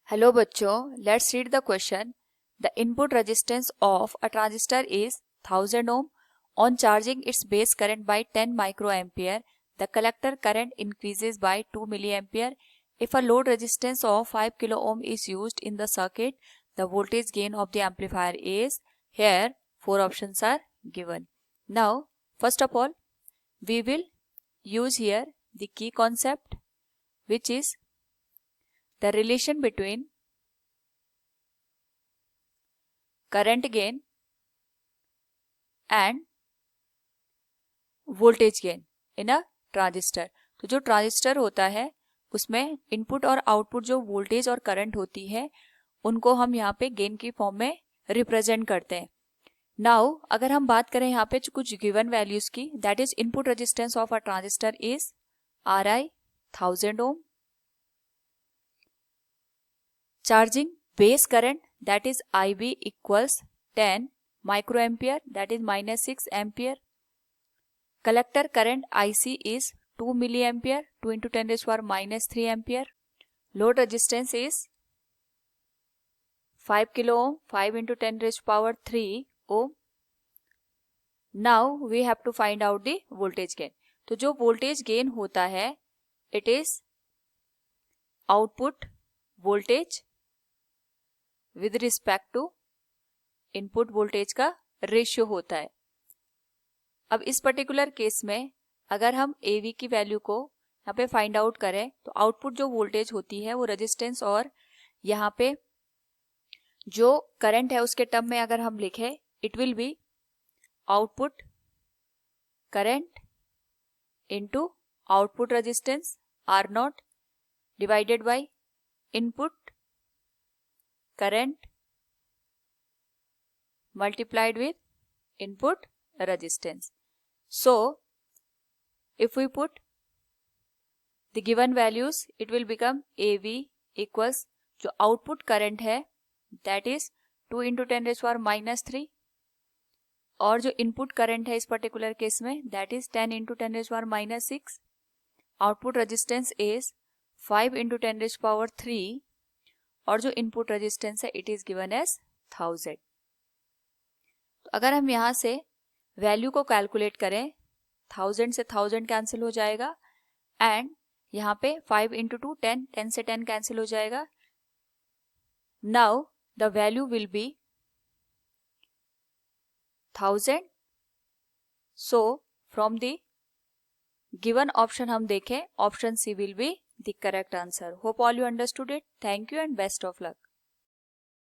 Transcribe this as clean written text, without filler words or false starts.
Hello बच्चों, let's read the question. The input resistance of a transistor is 1000 ohm. On charging its base current by 10 microampere, the collector current increases by 2 milliampere. If a load resistance of 5 kilo ohm is used in the circuit, the voltage gain of the amplifier is. Here 4 options are given. Now, first of all, we will use here the key concept, which is the relation between current gain end voltage gain in a transistor. तो जो transistor होता है उसमें input और output जो voltage और current होती है उनको हम यहाँ पे गेन की फॉर्म में रिप्रेजेंट करते हैं. नाउ अगर हम बात करें यहाँ पे कुछ गिवन वैल्यूज की, that is input resistance of a transistor is Ri 1000 ohm. Charging base current that is IB equals 10 microampere, that is minus 6 ampere. Collector current IC is 2 milliampere, 2 into 10 raised to power minus 3 ampere. Load resistance is 5 kilo ohm, 5 into 10 raised to power 3 ohm. Now we have to find out the voltage gain. तो जो voltage gain होता है it is output voltage with respect to input voltage का ratio होता है. अब इस particular case में अगर हम AV की वैल्यू को यहाँ पे फाइंड आउट करें तो आउटपुट जो वोल्टेज होती है वो रेजिस्टेंस और यहाँ पे जो करंट है उसके टर्म में अगर हम लिखें it will be output current into output resistance R0 divided by input current multiplied with input resistance. So if we put the given values, it will become AV equals जो output current है that is 2 into 10 raised to power minus 3 और जो input current है इस particular case में that is 10 into 10 raised to power minus 6. Output resistance is 5 into 10 raised to power 3 और जो input resistance है it is given as 1000. तो अगर हम यहाँ से वैल्यू को कैलकुलेट करें 1000 से 1000 कैंसिल हो जाएगा एंड यहाँ पे 5 इंटू 2 10, 10 से 10 कैंसिल हो जाएगा. Now the value will be 1000. So from the given option हम देखें option C will be the correct answer. Hope all you understood it. Thank you and best of luck.